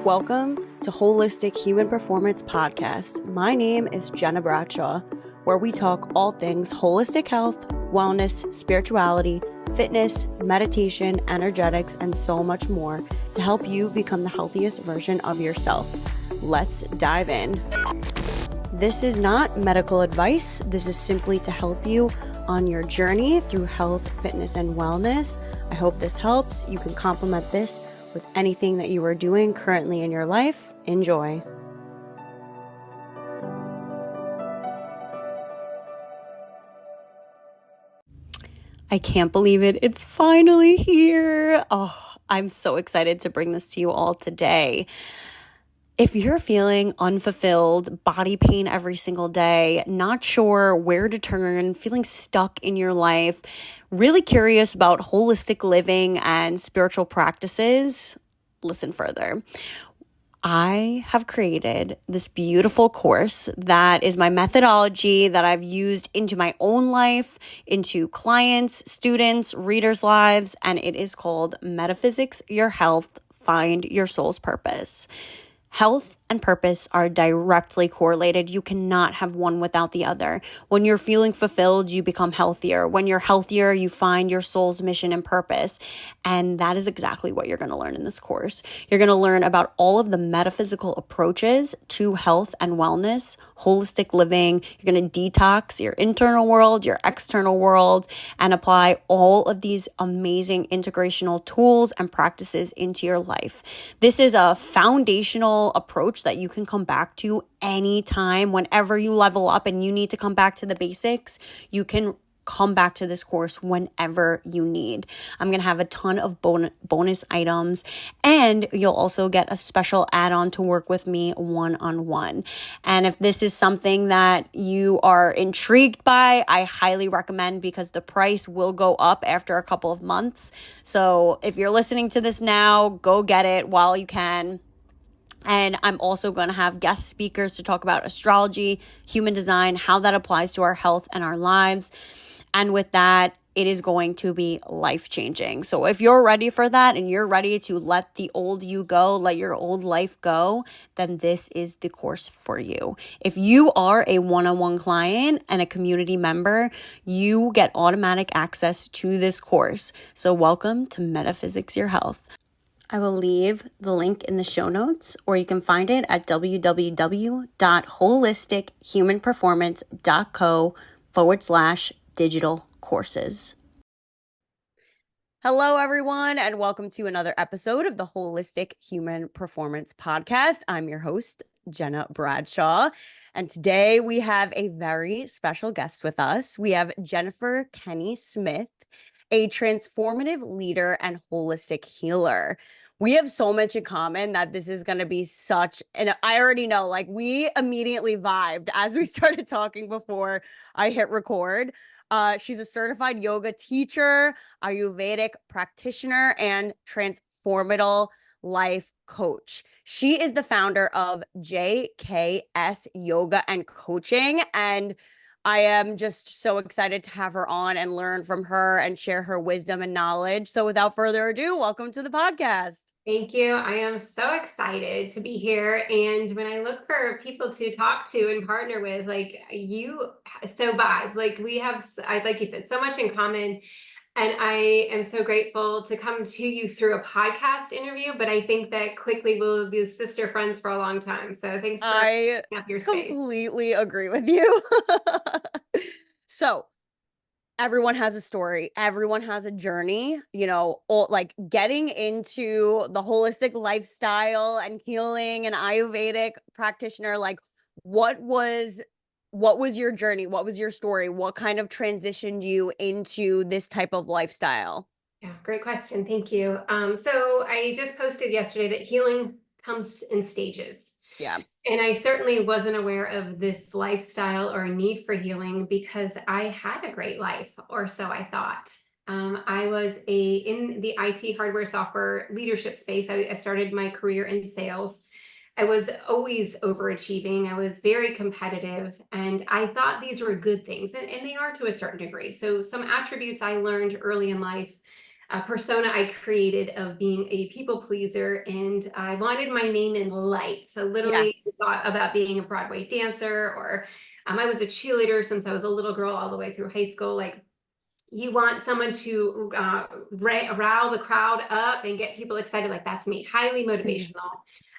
Welcome to Holistic Human Performance Podcast. My name is Gena Bradshaw, where we talk all things holistic health, wellness, spirituality, fitness, meditation, energetics, and so much more to help you become the healthiest version of yourself. Let's dive in. This is not medical advice. This is simply to help you on your journey through health, fitness, and wellness. I hope this helps. You can complement this with anything that you are doing currently in your life. Enjoy. I can't believe it. It's finally here. Oh, I'm so excited to bring this to you all today. If you're feeling unfulfilled, body pain every single day, not sure where to turn, feeling stuck in your life, really curious about holistic living and spiritual practices, listen further. I have created this beautiful course that is my methodology that I've used into my own life, into clients, students, readers' lives, and it is called Metaphysics Your Health, Find Your Soul's Purpose. Health and purpose are directly correlated. You cannot have one without the other. When you're feeling fulfilled, you become healthier. When you're healthier, you find your soul's mission and purpose. And that is exactly what you're going to learn in this course. You're going to learn about all of the metaphysical approaches to health and wellness, holistic living. You're going to detox your internal world, your external world, and apply all of these amazing integrational tools and practices into your life. This is a foundational approach that you can come back to anytime. Whenever you level up and you need to come back to the basics, you can come back to this course whenever you need. I'm going to have a ton of bonus items, and you'll also get a special add-on to work with me one-on-one. And if this is something that you are intrigued by, I highly recommend, because the price will go up after a couple of months. So if you're listening to this now, go get it while you can. And I'm also going to have guest speakers to talk about astrology, human design, how that applies to our health and our lives. And with that, it is going to be life-changing. So if you're ready for that and you're ready to let the old you go, let your old life go, then this is the course for you. If you are a one-on-one client and a community member, you get automatic access to this course. So welcome to Metaphysics Your Health. I will leave the link in the show notes, or you can find it at www.holistichumanperformance.co/digital courses. Hello, everyone, and welcome to another episode of the Holistic Human Performance Podcast. I'm your host, Gena Bradshaw, and today we have a very special guest with us. We have Jennifer Kenney-Smith, a transformative leader and holistic healer. We have so much in common that this is going to be and I already know, like, we immediately vibed as we started talking before I hit record. She's a certified yoga teacher, Ayurvedic practitioner, and transformational life coach. She is the founder of JKS Yoga and Coaching, and I am just so excited to have her on and learn from her and share her wisdom and knowledge. So without further ado, welcome to the podcast. Thank you. I am so excited to be here. And when I look for people to talk to and partner with, like you, so vibe, like we have, like you said, so much in common. And I am so grateful to come to you through a podcast interview, but I think that quickly we'll be sister friends for a long time. So thanks for I your space. Completely agree with you. So everyone has a story. Everyone has a journey, like getting into the holistic lifestyle and healing and Ayurvedic practitioner. Like, what was your journey? What was your story? What kind of transitioned you into this type of lifestyle? Yeah, great question. Thank you. So I just posted yesterday that healing comes in stages. Yeah. And I certainly wasn't aware of this lifestyle or need for healing because I had a great life, or so I thought. I was in the IT hardware software leadership space. I started my career in sales. I was always overachieving. I was very competitive, and I thought these were good things, and they are to a certain degree. So some attributes I learned early in life persona I created of being a people pleaser, and I wanted my name in light. So Yeah. literally thought about being a Broadway dancer, or I was a cheerleader since I was a little girl all the way through high school. Like, you want someone to rile the crowd up and get people excited. Like, that's me, highly motivational.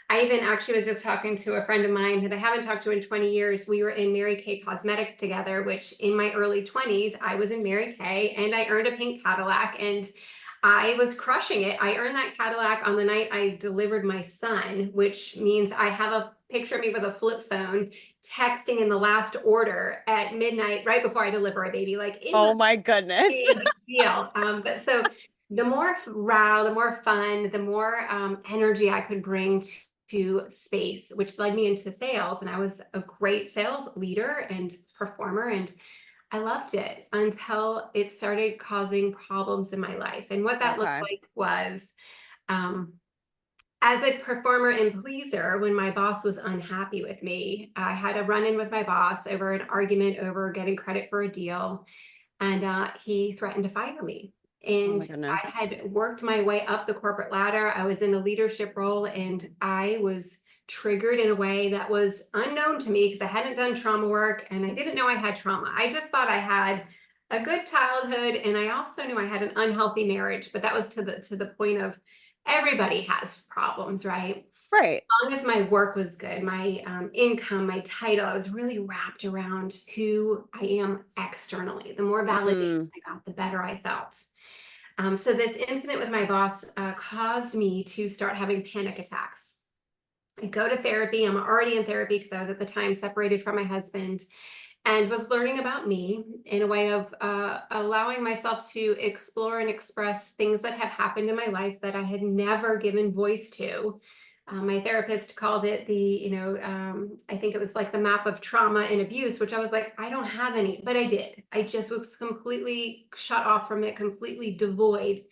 I even actually was just talking to a friend of mine that I haven't talked to in 20 years. We were in Mary Kay Cosmetics together, which in my early 20s, I was in Mary Kay, and I earned a pink Cadillac, and I was crushing it. I earned that Cadillac on the night I delivered my son, which means I have a picture of me with a flip phone texting in the last order at midnight right before I deliver a baby. Like, it was Oh my goodness. a big deal. But so the more row, the more fun, the more energy I could bring to space, which led me into sales. And I was a great sales leader and performer. And I loved it until it started causing problems in my life. And what that looked Okay. like was, um, as a performer and pleaser, when my boss was unhappy with me, I had a run in with my boss over an argument over getting credit for a deal. And he threatened to fire me. Oh And my I goodness. had worked my way up the corporate ladder. I was in a leadership role, and I was triggered in a way that was unknown to me because I hadn't done trauma work and I didn't know I had trauma. I just thought I had a good childhood, and I also knew I had an unhealthy marriage, but that was to the point of everybody has problems, right? Right. Long as my work was good, my income, my title, I was really wrapped around who I am externally. The more validation Mm, I got, the better I felt. So this incident with my boss caused me to start having panic attacks. I go to therapy. I'm already in therapy because I was at the time separated from my husband, and was learning about me in a way of allowing myself to explore and express things that had happened in my life that I had never given voice to. My therapist called it I think it was like the map of trauma and abuse, which I was like, I don't have any, but I did. I just was completely shut off from it, completely devoid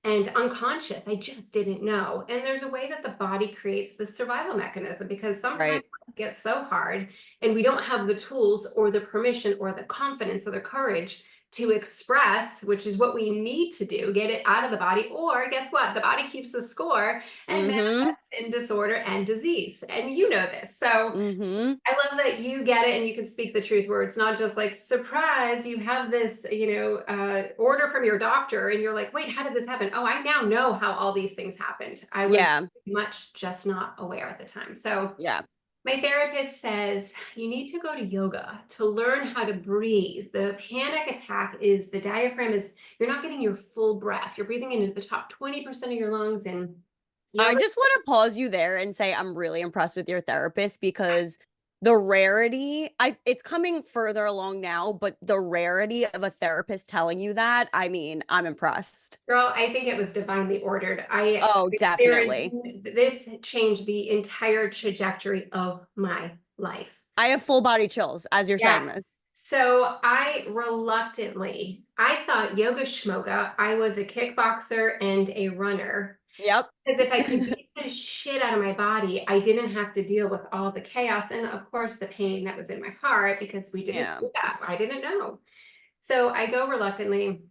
and unconscious. I just didn't know. And there's a way that the body creates the survival mechanism, because sometimes right. it gets so hard and we don't have the tools or the permission or the confidence or the courage to express, which is what we need to do, get it out of the body. Or guess what? The body keeps the score and Mm-hmm. manifests in disorder and disease. And you know this. So Mm-hmm. I love that you get it and you can speak the truth, where it's not just like, surprise, you have this, order from your doctor and you're like, wait, how did this happen? Oh, I now know how all these things happened. I was Yeah. much just not aware at the time. So Yeah. my therapist says you need to go to yoga to learn how to breathe. The panic attack is the diaphragm is, you're not getting your full breath. You're breathing into the top 20% of your lungs, and I yoga. just want to pause you there and say I'm really impressed with your therapist because the rarity, it's coming further along now, but the rarity of a therapist telling you that, I mean, I'm impressed. Girl, I think it was divinely ordered. I Oh, there is definitely. this changed the entire trajectory of my life. I have full body chills as you're Yeah. saying this. So I thought yoga schmoga, I was a kickboxer and a runner. Yep. Because if I could beat the shit out of my body, I didn't have to deal with all the chaos and, of course, the pain that was in my heart, because we didn't Yeah. do that. I didn't know. So I go reluctantly.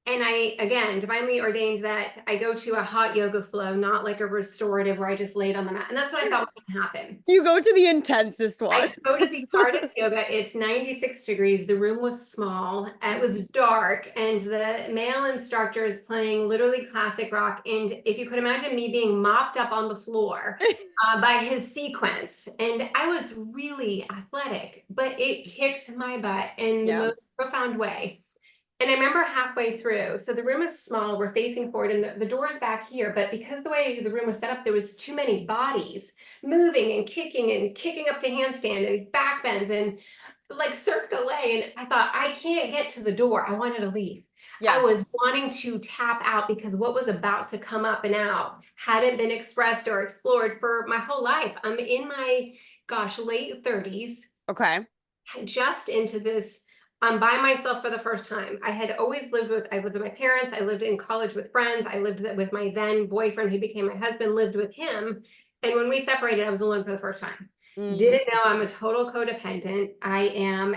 And I, again, divinely ordained that I go to a hot yoga flow, not like a restorative where I just laid on the mat. And that's what I thought was going to happen. You go to the intensest I one. go to the hardest yoga. It's 96 degrees. The room was small. It was dark. And the male instructor is playing literally classic rock. And if you could imagine me being mopped up on the floor by his sequence. And I was really athletic, but it kicked my butt in the Yeah. most profound way. And I remember halfway through, so the room is small, we're facing forward, and the door's back here, but because the way the room was set up, there was too many bodies moving and kicking up to handstand and back bends and like Cirque du Soleil. And I thought, I can't get to the door. I wanted to leave. I Yeah. was wanting to tap out because what was about to come up and out hadn't been expressed or explored for my whole life. I'm in my, gosh, late 30s, Okay. just into this. I'm by myself for the first time. I lived with my parents. I lived in college with friends. I lived with my then boyfriend, who became my husband, lived with him. And when we separated, I was alone for the first time. Mm. Didn't know I'm a total codependent. I am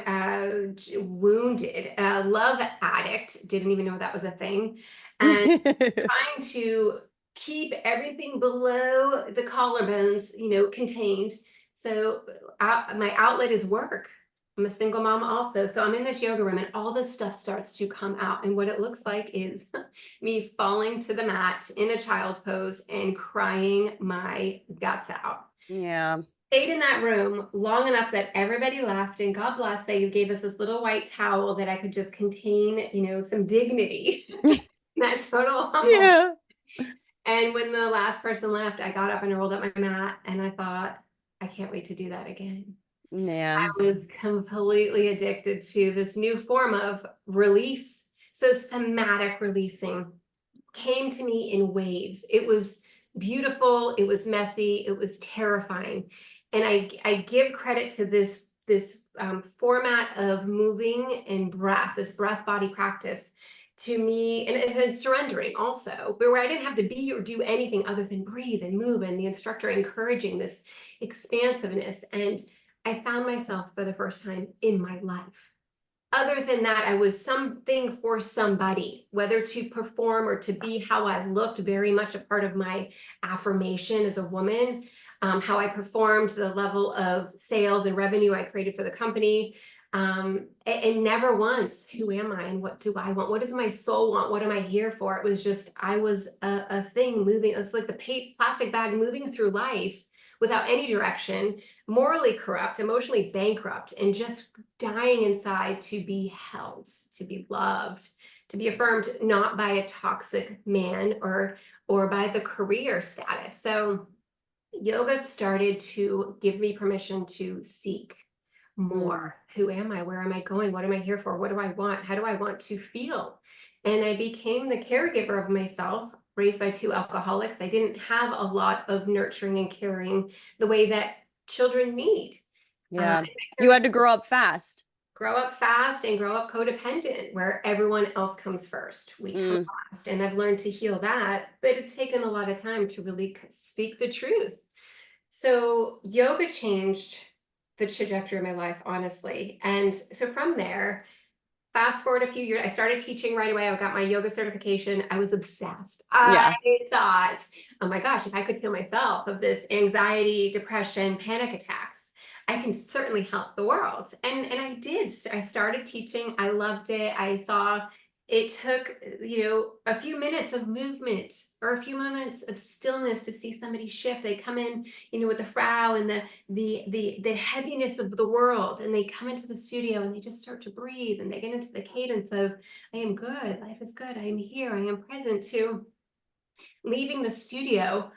wounded, love addict. Didn't even know that was a thing. and trying to keep everything below the collarbones, contained. So my outlet is work. I'm a single mom also. So I'm in this yoga room and all this stuff starts to come out. And what it looks like is me falling to the mat in a child's pose and crying my guts out. Yeah. Stayed in that room long enough that everybody left, and God bless, they gave us this little white towel that I could just contain, some dignity. That total humble. Yeah. And when the last person left, I got up and rolled up my mat and I thought, I can't wait to do that again. Yeah. I was completely addicted to this new form of release. So somatic releasing came to me in waves. It was beautiful, it was messy, it was terrifying. And I give credit to this format of moving and breath, this breath body practice to me, and surrendering also, but where I didn't have to be or do anything other than breathe and move, and the instructor encouraging this expansiveness. And I found myself for the first time in my life. Other than that, I was something for somebody, whether to perform or to be how I looked, very much a part of my affirmation as a woman, how I performed, the level of sales and revenue I created for the company. And never once, who am I and what do I want? What does my soul want? What am I here for? It was just, I was a thing moving. It's like the plastic bag moving through life without any direction, morally corrupt, emotionally bankrupt, and just dying inside to be held, to be loved, to be affirmed, not by a toxic man or by the career status. So yoga started to give me permission to seek Mm. more. Who am I? Where am I going? What am I here for? What do I want? How do I want to feel? And I became the caregiver of myself, raised by two alcoholics. I didn't have a lot of nurturing and caring the way that children need. Yeah. And my You had parents to grow up fast. grow up fast and grow up codependent, where everyone else comes first. We come Mm. last. And I've learned to heal that, but it's taken a lot of time to really speak the truth. So yoga changed the trajectory of my life, honestly. And so from there, fast forward a few years, I started teaching right away. I got my yoga certification. I was obsessed. I Yeah. thought, oh my gosh, if I could heal myself of this anxiety, depression, panic attacks, I can certainly help the world. And I did. I started teaching. I loved it. I saw it took, a few minutes of movement or a few moments of stillness to see somebody shift. They come in, with the frow and the heaviness of the world, and they come into the studio and they just start to breathe and they get into the cadence of, I am good, life is good, I am here, I am present, to leaving the studio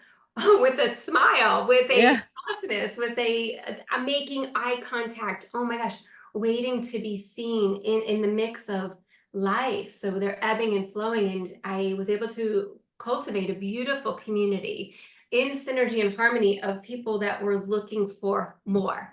with a smile, with a Yeah. softness, with a making eye contact. Oh my gosh, waiting to be seen in the mix of life. So they're ebbing and flowing, and I was able to cultivate a beautiful community in synergy and harmony of people that were looking for more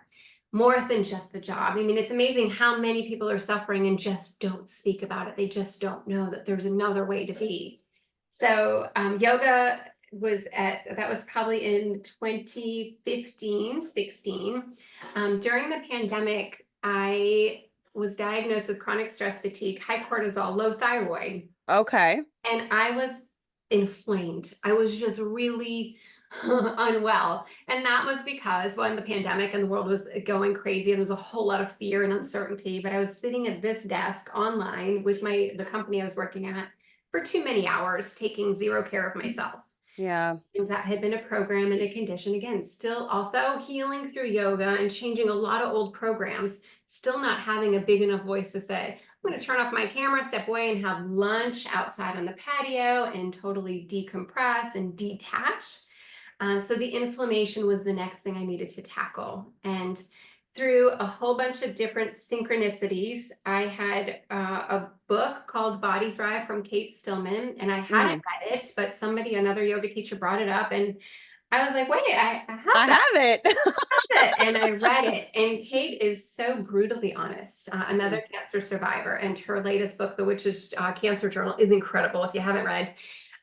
than just the job. I mean, it's amazing how many people are suffering and just don't speak about it. They just don't know that there's another way to be. So yoga that was probably in 2015, 16. During the pandemic, I was diagnosed with chronic stress fatigue, high cortisol, low thyroid, Okay. and I was inflamed. I was just really unwell. And that was because, when the pandemic and the world was going crazy, and there was a whole lot of fear and uncertainty, but I was sitting at this desk online with the company I was working at for too many hours, taking zero care of myself. Yeah. And that had been a program and a condition. Again, still, although healing through yoga and changing a lot of old programs, still not having a big enough voice to say, I'm going to turn off my camera, step away, and have lunch outside on the patio and totally decompress and detach. So the inflammation was the next thing I needed to tackle. And through a whole bunch of different synchronicities, I had a book called Body Thrive from Kate Stillman, and I hadn't Mm. read it, but another yoga teacher brought it up, and I was like, wait, I have I that. have it. And I read it. And Kate is so brutally honest, another Mm. cancer survivor, and her latest book, The Witch's Cancer Journal, is incredible if you haven't read.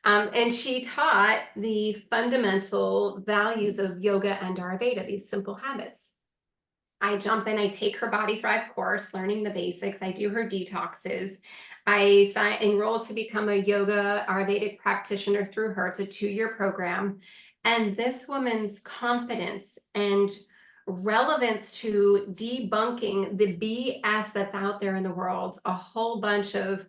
And she taught the fundamental values of yoga and Ayurveda, these simple habits. I jump in, I take her Body Thrive course, learning the basics. I do her detoxes. enrolled to become a yoga Ayurvedic practitioner through her. It's a 2-year program. And this woman's confidence and relevance to debunking the BS that's out there in the world, a whole bunch of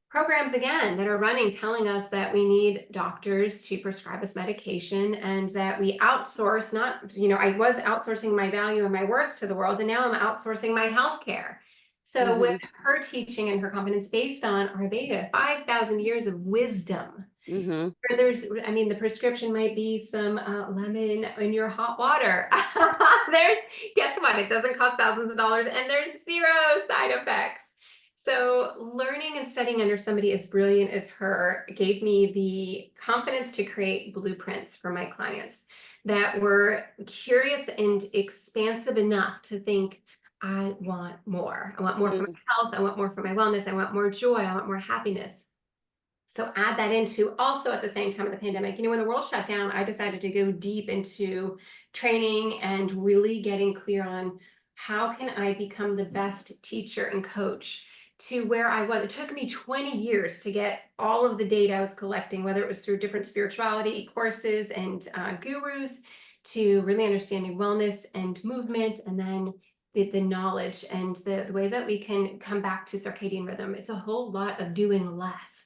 programs again that are running telling us that we need doctors to prescribe us medication and that we outsource, not, I was outsourcing my value and my worth to the world, and now I'm outsourcing my healthcare. So with Mm-hmm. her teaching and her confidence based on Ayurveda, 5,000 years of wisdom, Mm-hmm. the prescription might be some lemon in your hot water. Guess what? It doesn't cost thousands of dollars and there's 0 side effects. So learning and studying under somebody as brilliant as her gave me the confidence to create blueprints for my clients that were curious and expansive enough to think, I want more. I want more for my health. I want more for my wellness. I want more joy. I want more happiness. So add that into also at the same time of the pandemic, when the world shut down, I decided to go deep into training and really getting clear on how can I become the best teacher and coach to where I was. It took me 20 years to get all of the data I was collecting, whether it was through different spirituality courses and gurus, to really understanding wellness and movement, and then the knowledge and the way that we can come back to circadian rhythm. It's a whole lot of doing less.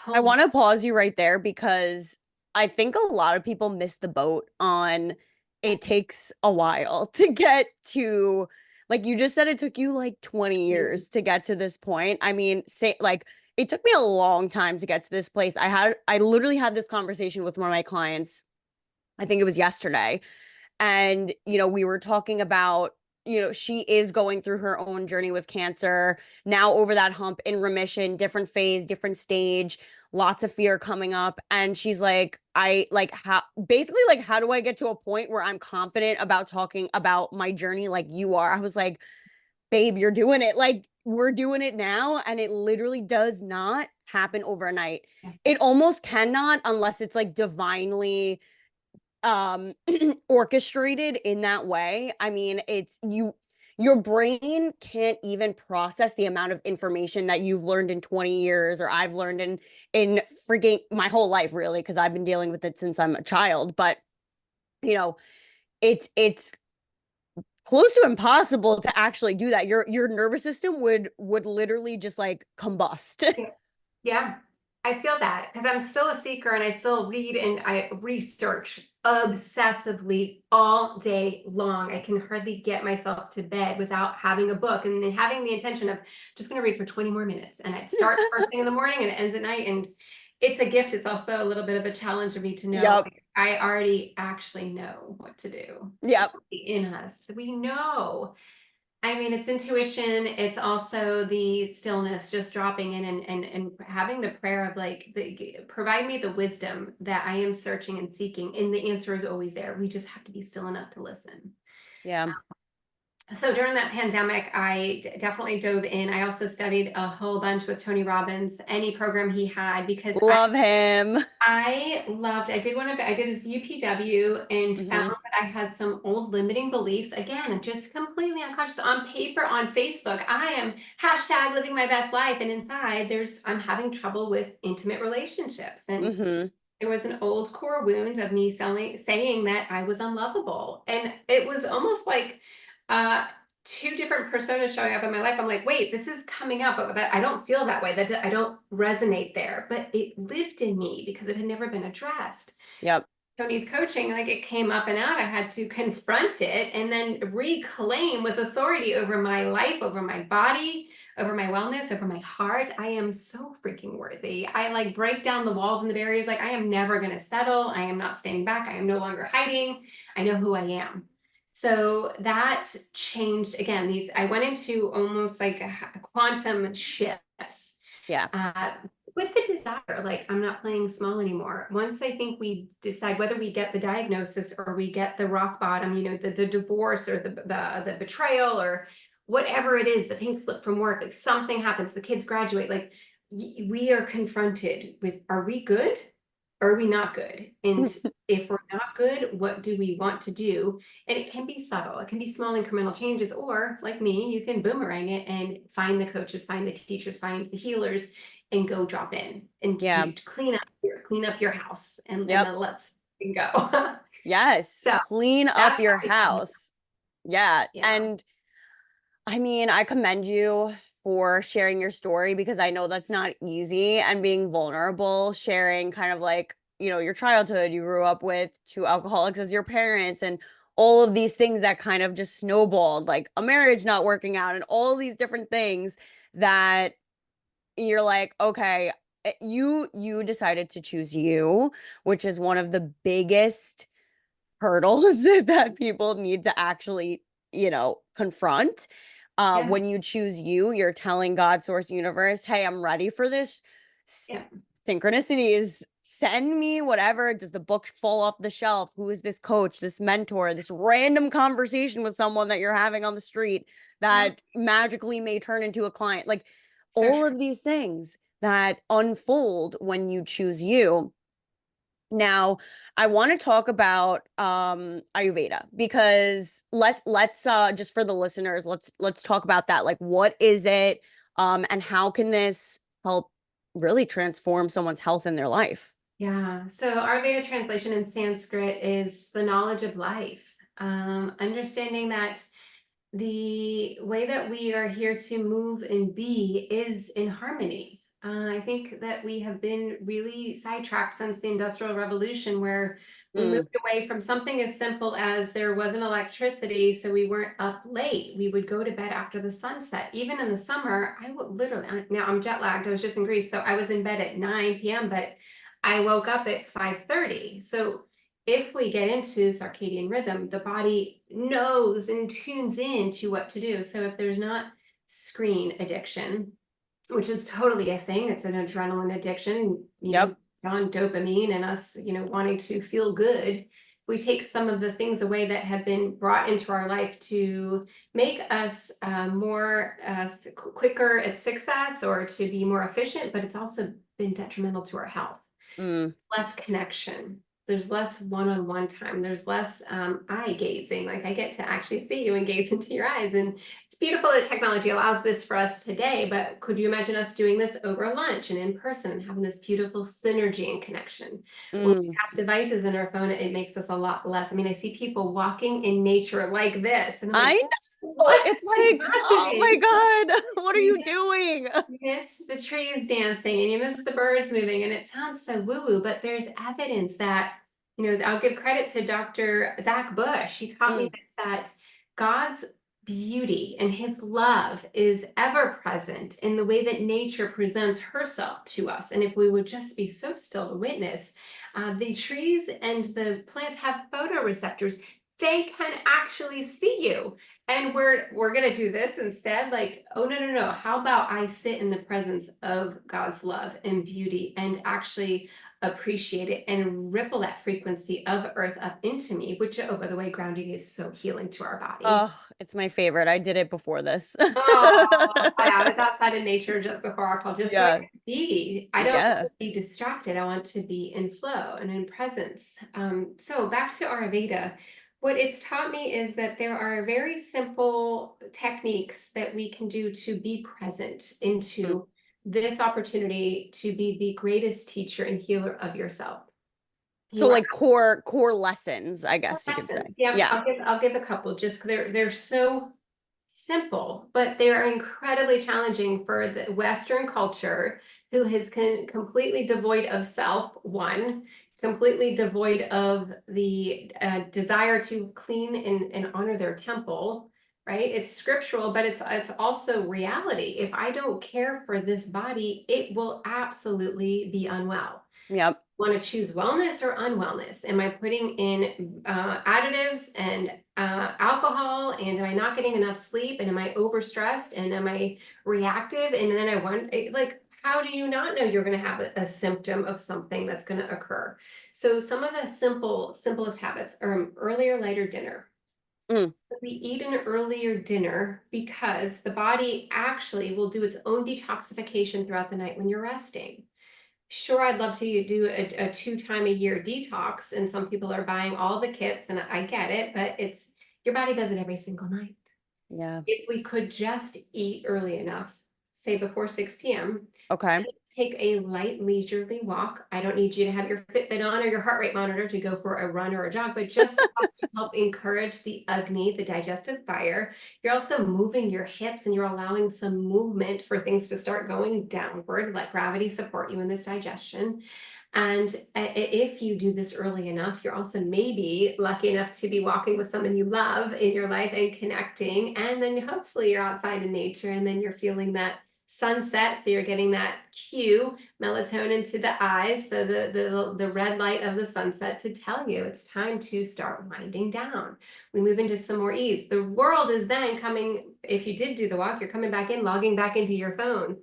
I want to pause you right there because I think a lot of people miss the boat on it takes a while to get to, like you just said, it took you like 20 years to get to this point. I mean, say like it took me a long time to get to this place. I literally had this conversation with one of my clients. I think it was yesterday. And, we were talking about, she is going through her own journey with cancer, now over that hump, in remission, different phase, different stage, lots of fear coming up. And she's like, basically, like, how do I get to a point where I'm confident about talking about my journey like you are? I was like, babe, you're doing it. Like, we're doing it now. And it literally does not happen overnight. It almost cannot unless it's like divinely orchestrated in that way. I mean, your brain can't even process the amount of information that you've learned in 20 years or I've learned in freaking my whole life, really, because I've been dealing with it since I'm a child. But you know it's close to impossible to actually do that. Your nervous system would literally just like combust. Yeah, I feel that because I'm still a seeker and I still read and I research obsessively all day long. I can hardly get myself to bed without having a book and then having the intention of just going to read for 20 more minutes. And it starts first thing in the morning and it ends at night. And it's a gift. It's also a little bit of a challenge for me to know. Yep. I already actually know what to do. Yep. In us, we know. I mean, it's intuition. It's also the stillness, just dropping in and having the prayer of like, provide me the wisdom that I am searching and seeking. And the answer is always there. We just have to be still enough to listen. Yeah. So during that pandemic, I definitely dove in. I also studied a whole bunch with Tony Robbins, any program he had, because Love him. I did his UPW and found Hmm. that I had some old limiting beliefs. Again, just completely unconscious. On paper, on Facebook, I am hashtag living my best life. And inside I'm having trouble with intimate relationships. And Hmm. there was an old core wound of me saying that I was unlovable. And it was almost like uh, 2 different personas showing up in my life. I'm like, wait, this is coming up, but I don't feel that way. That I don't resonate there. But it lived in me because it had never been addressed. Yep. Tony's coaching, like it came up and out. I had to confront it and then reclaim with authority over my life, over my body, over my wellness, over my heart. I am so freaking worthy. I like break down the walls and the barriers. Like I am never going to settle. I am not standing back. I am no longer hiding. I know who I am. So that changed again. I went into almost like a quantum shifts. Yeah. Uh, with the desire, like I'm not playing small anymore. Once I think we decide whether we get the diagnosis or we get the rock bottom, the divorce or the betrayal or whatever it is, the pink slip from work, like something happens, the kids graduate, like we are confronted with, are we good? are we not good? And if we're not good, what do we want to do? And it can be subtle, it can be small incremental changes, or like me, you can boomerang it and find the coaches, find the teachers, find the healers, and go drop in and Yeah. do clean up your house, and Yep. then let's go. Yes. So Clean up that's your how we got here. house. Yeah. Yeah. And I mean, I commend you for sharing your story because I know that's not easy and being vulnerable, sharing kind of like, your childhood, you grew up with two alcoholics as your parents and all of these things that kind of just snowballed, like a marriage not working out and all these different things that you're like, okay, you decided to choose you, which is one of the biggest hurdles that people need to actually, confront. Yeah. When you choose you, you're telling God, source, universe, hey, I'm ready for this. Yeah. Synchronicity is send me whatever. Does the book fall off the shelf? Who is this coach, this mentor, this random conversation with someone that you're having on the street Yeah. that magically may turn into a client? Like So all true. of these things that unfold when you choose you. Now, I want to talk about Ayurveda because let's just for the listeners, let's talk about that. Like what is it and how can this help really transform someone's health in their life? Yeah. So Ayurveda translation in Sanskrit is the knowledge of life. Understanding that the way that we are here to move and be is in harmony. I think that we have been really sidetracked since the Industrial Revolution, where we moved Mm, away from something as simple as there wasn't electricity, so we weren't up late. We would go to bed after the sunset. Even in the summer, I would literally, now I'm jet lagged, I was just in Greece, so I was in bed at 9 p.m., but I woke up at 5:30. So if we get into circadian rhythm, the body knows and tunes in to what to do. So if there's not screen addiction, which is totally a thing, it's an adrenaline addiction, yep. on dopamine and us, wanting to feel good. We take some of the things away that have been brought into our life to make us more quicker at success or to be more efficient, but it's also been detrimental to our health. Mm. Less connection. There's less one-on-one time. There's less eye gazing. Like I get to actually see you and gaze into your eyes. And it's beautiful that technology allows this for us today, but could you imagine us doing this over lunch and in person and having this beautiful synergy and connection? When we Mm. have devices in our phone, it makes us a lot less. I mean, I see people walking in nature like this, and I'm I like, know. what It's is like, oh my happening? God, what are You you doing? you missed the trees dancing and you missed the birds moving, and it sounds so woo-woo, but there's evidence that, I'll give credit to Dr. Zach Bush. He taught me Mm. this, that God's beauty and his love is ever present in the way that nature presents herself to us. And if we would just be so still to witness, the trees and the plants have photoreceptors. They can actually see you. And we're gonna do this instead. Like, oh no, no, no. How about I sit in the presence of God's love and beauty and actually appreciate it and ripple that frequency of earth up into me, which, oh, by the way, grounding is so healing to our body. Oh, it's my favorite. I did it before this. Oh, I was outside in nature just before our call, just so I Yeah. could be. I don't want Yeah. to be distracted. I want to be in flow and in presence. So back to Ayurveda. What it's taught me is that there are very simple techniques that we can do to be present Mm. into this opportunity to be the greatest teacher and healer of yourself. So You are like core lessons, I guess you could say. lessons. Yeah, Yeah. I'll give a couple. Just they're so simple, but they are incredibly challenging for the Western culture, who is completely devoid of self, one, completely devoid of the desire to clean and honor their temple, right? It's scriptural, but it's also reality. If I don't care for this body, it will absolutely be unwell. Yep. Want to choose wellness or unwellness? Am I putting in additives and alcohol? And am I not getting enough sleep? And am I overstressed? And am I reactive? And then I want, like, how do you not know you're going to have a symptom of something that's going to occur? So some of the simplest habits are earlier, lighter dinner. Mm. We eat an earlier dinner because the body actually will do its own detoxification throughout the night when you're resting. Sure, I'd love to do a 2 time a year detox, and some people are buying all the kits, and I get it, but it's your body does it every single night. Yeah. If we could just eat early enough, say before 6 p.m., Okay. take a light leisurely walk. I don't need you to have your Fitbit on or your heart rate monitor to go for a run or a jog, but just to help encourage the Agni, the digestive fire. You're also moving your hips and you're allowing some movement for things to start going downward, let gravity support you in this digestion. And if you do this early enough, you're also maybe lucky enough to be walking with someone you love in your life and connecting. And then hopefully you're outside in nature and then you're feeling that sunset. So you're getting that cue, melatonin to the eyes. So the red light of the sunset to tell you it's time to start winding down. We move into some more ease. The world is then coming, if you did do the walk, you're coming back in, logging back into your phone,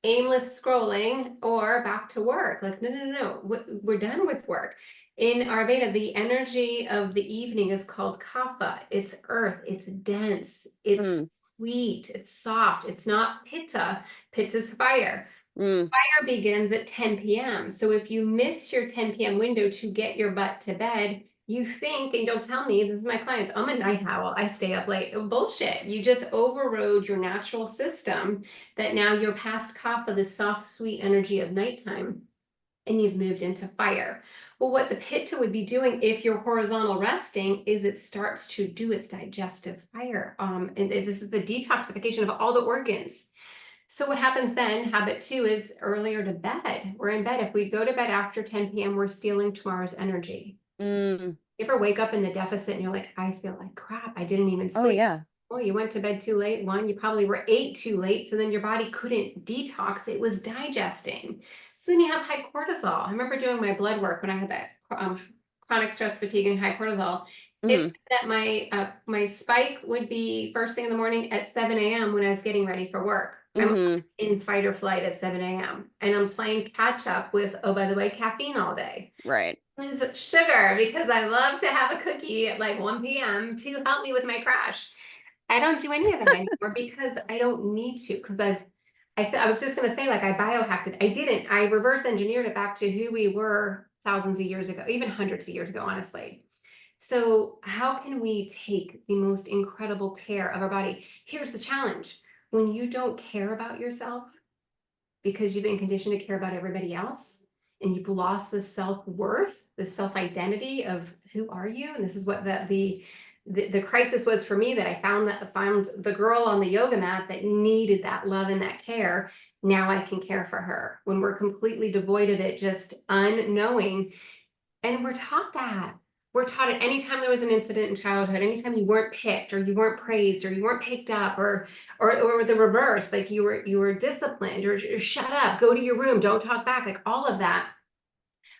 aimless scrolling or back to work. Like, no, we're done with work. In Ayurveda, the energy of the evening is called kapha. It's earth, it's dense, it's Mm. sweet, it's soft, it's not pitta. Pitta's fire. Mm. Fire begins at 10 p.m. So if you miss your 10 p.m. window to get your butt to bed, you think, and you'll tell me, this is my clients, I'm a night owl, I stay up late. Bullshit. You just overrode your natural system that now you're past kapha, the soft, sweet energy of nighttime, and you've moved into fire. Well, what the pitta would be doing if you're horizontal resting is it starts to do its digestive fire. And this is the detoxification of all the organs. So what happens then, habit 2 is earlier to bed. We're in bed. If we go to bed after 10 p.m., we're stealing tomorrow's energy. Mm. You ever wake up in the deficit and you're like, I feel like crap. I didn't even Oh sleep. yeah. Oh, you went to bed too late. One, you probably were ate too late. So then your body couldn't detox. It was digesting. So then you have high cortisol. I remember doing my blood work when I had that chronic stress, fatigue, and high cortisol. It Mm. that my spike would be first thing in the morning at 7 a.m. when I was getting ready for work. I'm Mm-hmm. in fight or flight at 7 a.m. and I'm playing catch up with, oh, by the way, caffeine all day. Right. And sugar because I love to have a cookie at like 1 p.m. to help me with my crash. I don't do any of that anymore because I don't need to. Because I was just going to say, like, I biohacked it. I didn't. I reverse engineered it back to who we were thousands of years ago, even hundreds of years ago, honestly. So, how can we take the most incredible care of our body? Here's the challenge: when you don't care about yourself because you've been conditioned to care about everybody else, and you've lost the self-worth, the self-identity of who are you? And this is what the crisis was for me, that I found the girl on the yoga mat that needed that love and that care. Now I can care for her. When we're completely devoid of it, just unknowing, and we're taught that. We're taught it anytime there was an incident in childhood, anytime you weren't picked or you weren't praised or you weren't picked up, or the reverse, like you were disciplined, or shut up, go to your room, don't talk back, like all of that.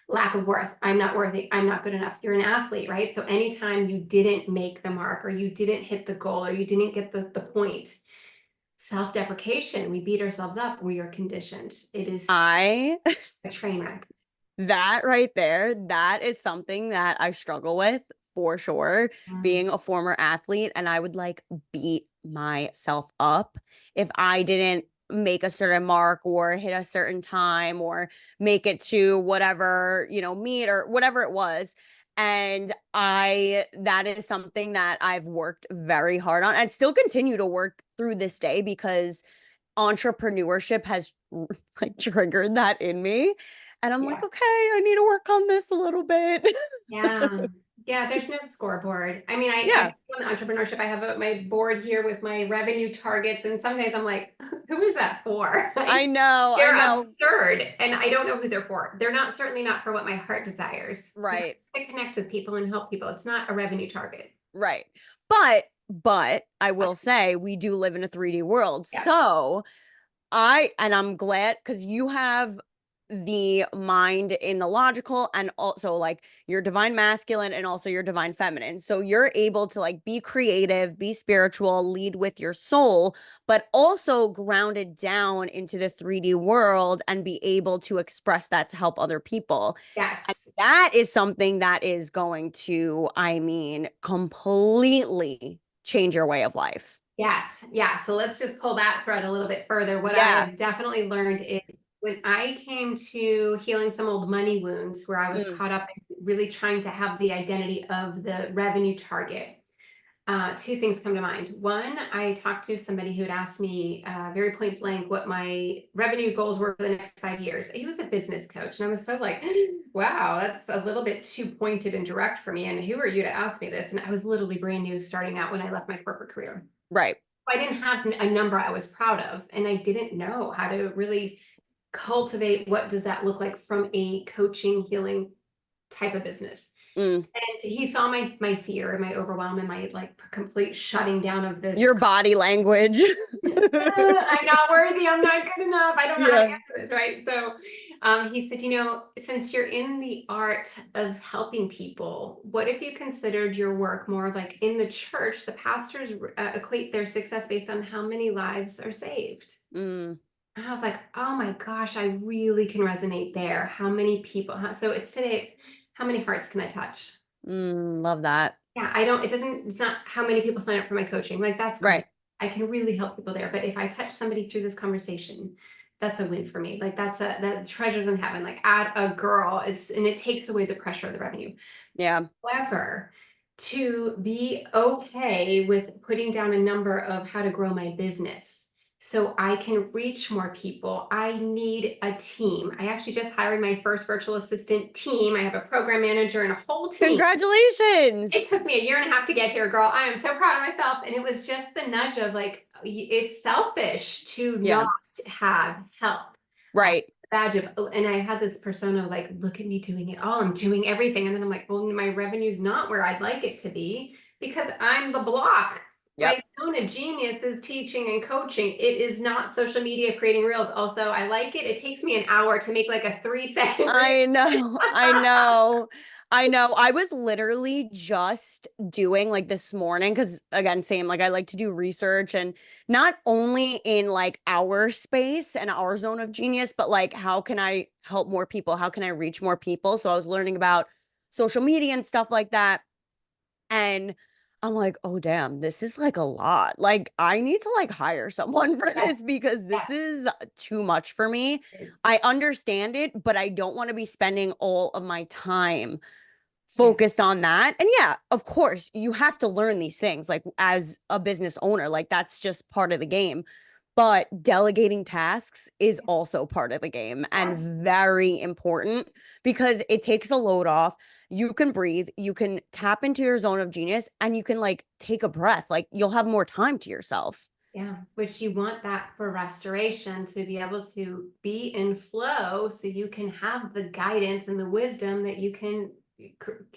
Lack of worth. I'm not worthy. I'm not good enough. You're an athlete, right? So anytime you didn't make the mark or you didn't hit the goal or you didn't get the point, self-deprecation, we beat ourselves up. We are conditioned. It is I a train wreck. That right there, that is something that I struggle with for sure, Mm. being a former athlete, and I would like beat myself up if I didn't make a certain mark or hit a certain time or make it to whatever, meet or whatever it was. And that is something that I've worked very hard on and still continue to work through this day because entrepreneurship has like triggered that in me. And I'm like, Yeah. okay, I need to work on this a little bit. Yeah. Yeah, there's no scoreboard. I mean, Yeah, I on the entrepreneurship, I have my board here with my revenue targets, and some days I'm like, who is that for? I Like, know, I they're know. absurd, and I don't know who they're for. They're not, certainly not for what my heart desires. Right, It's to connect with people and help people. It's not a revenue target. right. But I will say we do live in a 3D world. Yes. So I'm glad because you have the mind in the logical and also like your divine masculine and also your divine feminine. So you're able to like be creative, be spiritual, lead with your soul, but also grounded down into the 3D world and be able to express that to help other people. And Yes. that is something that is going to, I mean, completely change your way of life. Yes. Yeah. So let's just pull that thread a little bit further. What I Yeah. have definitely learned is when I came to healing some old money wounds where I was Mm, caught up in really trying to have the identity of the revenue target, two things come to mind. One, I talked to somebody who had asked me very point blank what my revenue goals were for the next 5 years. He was a business coach, and I was so like, wow, that's a little bit too pointed and direct for me. And who are you to ask me this? And I was literally brand new starting out when I left my corporate career. right. I didn't have a number I was proud of, and I didn't know how to really cultivate what does that look like from a coaching healing type of business. Mm. And he saw my fear and my overwhelm and my like complete shutting down of this. Your body language. I'm not worthy. I'm not good enough. I don't know how to Yeah. answer this, right? So he said, since you're in the art of helping people, what if you considered your work more of like in the church? The pastors equate their success based on how many lives are saved. Mm, And I was like, oh my gosh, I really can resonate there. How many people? So it's how many hearts can I touch? love that. Yeah, it's not how many people sign up for my coaching. Like that's great. Right. I can really help people there. But if I touch somebody through this conversation, that's a win for me. Like that's treasures in heaven. Like add a girl, and it takes away the pressure of the revenue. Yeah. However, to be okay with putting down a number of how to grow my business so I can reach more people, I need a team. I actually just hired my first virtual assistant team. I have a program manager and a whole team. It Congratulations. took me a year and a half to get here, girl. I am so proud of myself. And it was just the nudge of like, it's selfish to Yeah. not have help. Right. Badge of, and I had this persona of like, look at me doing it all. I'm doing everything. And then I'm like, well, my revenue's not where I'd like it to be because I'm the block. My Yep. zone of genius is teaching and coaching. It is not social media creating reels. Also, I like it. It takes me an hour to make like a 3-second reel. I know. I know. I know. I was literally just doing like this morning because again, same, like I like to do research and not only in like our space and our zone of genius, but like how can I help more people? How can I reach more people? So I was learning about social media and stuff like that. And I'm like, oh damn, this is like a lot. Like I need to like hire someone for Yes, this because yes, this is too much for me. it is. I understand it, but I don't want to be spending all of my time Yes, focused on that. And yeah, of course, you have to learn these things like as a business owner, like that's just part of the game. But delegating tasks is also part of the game and yes. very important because it takes a load off. You can breathe, you can tap into your zone of genius, and you can like take a breath. Like you'll have more time to yourself. Yeah, which you want that for restoration to be able to be in flow so you can have the guidance and the wisdom that you can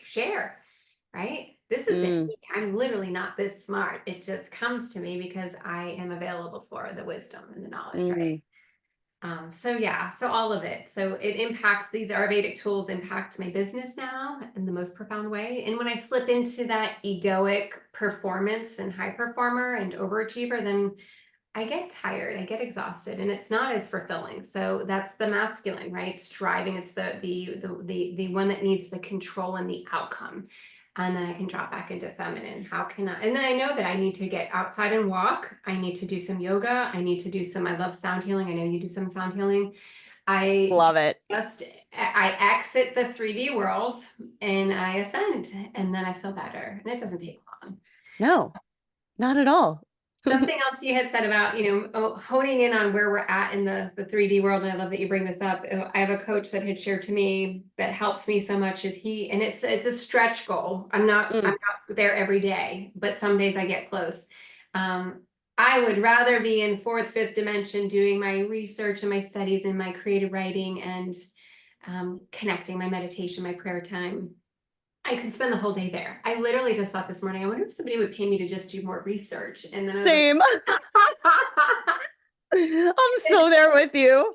share, right? This is it. Mm, I'm literally not this smart. It just comes to me because I am available for the wisdom and the knowledge, right? mm, So yeah, so all of it. So it impacts these Ayurvedic tools impact my business now in the most profound way. And when I slip into that egoic performance and high performer and overachiever, then I get tired, I get exhausted, and it's not as fulfilling. So that's the masculine, right? It's driving. It's the one that needs the control and the outcome. And then I can drop back into feminine. How can I? And then I know that I need to get outside and walk. I need to do some yoga. I need to do some. I love sound healing. I know you do some sound healing. I love it. just I exit the 3D world and I ascend, and then I feel better. And it doesn't take long. No, not at all. Something else you had said about, honing in on where we're at in the 3D world, and I love that you bring this up. I have a coach that had shared to me that helps me so much and it's a stretch goal. I'm Mm, not there every day, but some days I get close. Um, I would rather be in fourth, fifth dimension doing my research and my studies and my creative writing and connecting my meditation, my prayer time. I could spend the whole day there. I literally just thought this morning, I wonder if somebody would pay me to just do more research. And then I was like, same. I'm so there with you.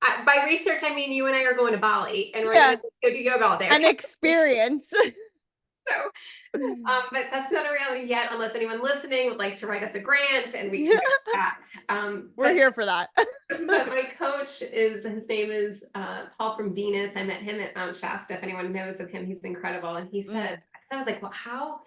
by research, I mean you and I are going to Bali and we're going Yeah, to go do yoga all day. an Okay. experience. So, but that's not a reality yet, unless anyone listening would like to write us a grant and we can Yeah, do that. we're here for that. But my coach his name is Paul from Venus. I met him at Mount Shasta. If anyone knows of him, he's incredible. And he said, Mm, because I was like, well, how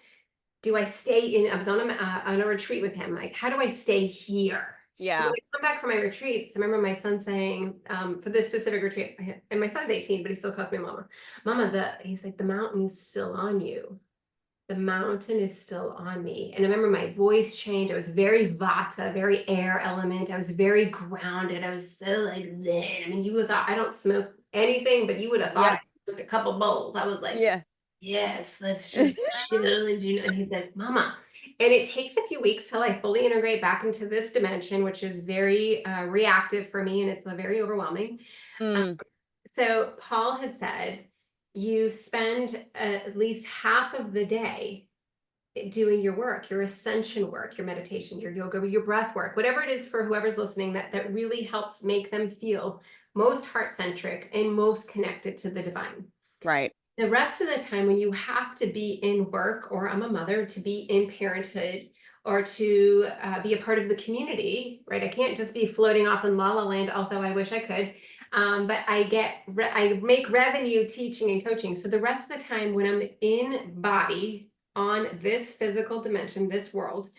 do I stay in, I was on a retreat with him. Like, how do I stay here? When Yeah. I come back from my retreats, I remember my son saying, for this specific retreat, and my son's 18, but he still calls me mama. Mama, he's like, the mountain's still on you. The mountain is still on me. And I remember my voice changed. I was very vata, very air element. I was very grounded. I was so like zen. I mean, you would have thought I don't smoke anything, but you would have thought Yeah. I smoked a couple bowls. I was like, Yeah. yes, let's just chill and do. And he's like, Mama. And it takes a few weeks till I fully integrate back into this dimension, which is very reactive for me, and it's very overwhelming. Mm, So Paul had said, you spend at least half of the day doing your work, your ascension work, your meditation, your yoga, your breath work, whatever it is for whoever's listening that really helps make them feel most heart-centric and most connected to the divine. right. The rest of the time when you have to be in work, or I'm a mother, to be in parenthood, or to be a part of the community, right? I can't just be floating off in la la land, although I wish I could. But I make revenue teaching and coaching. So the rest of the time when I'm in body on this physical dimension, this world,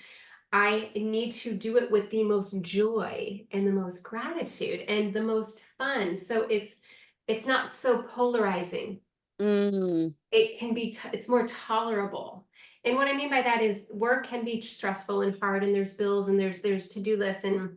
I need to do it with the most joy and the most gratitude and the most fun. So it's not so polarizing. Mm, It can be it's more tolerable. And what I mean by that is work can be stressful and hard, and there's bills and there's to-do lists, and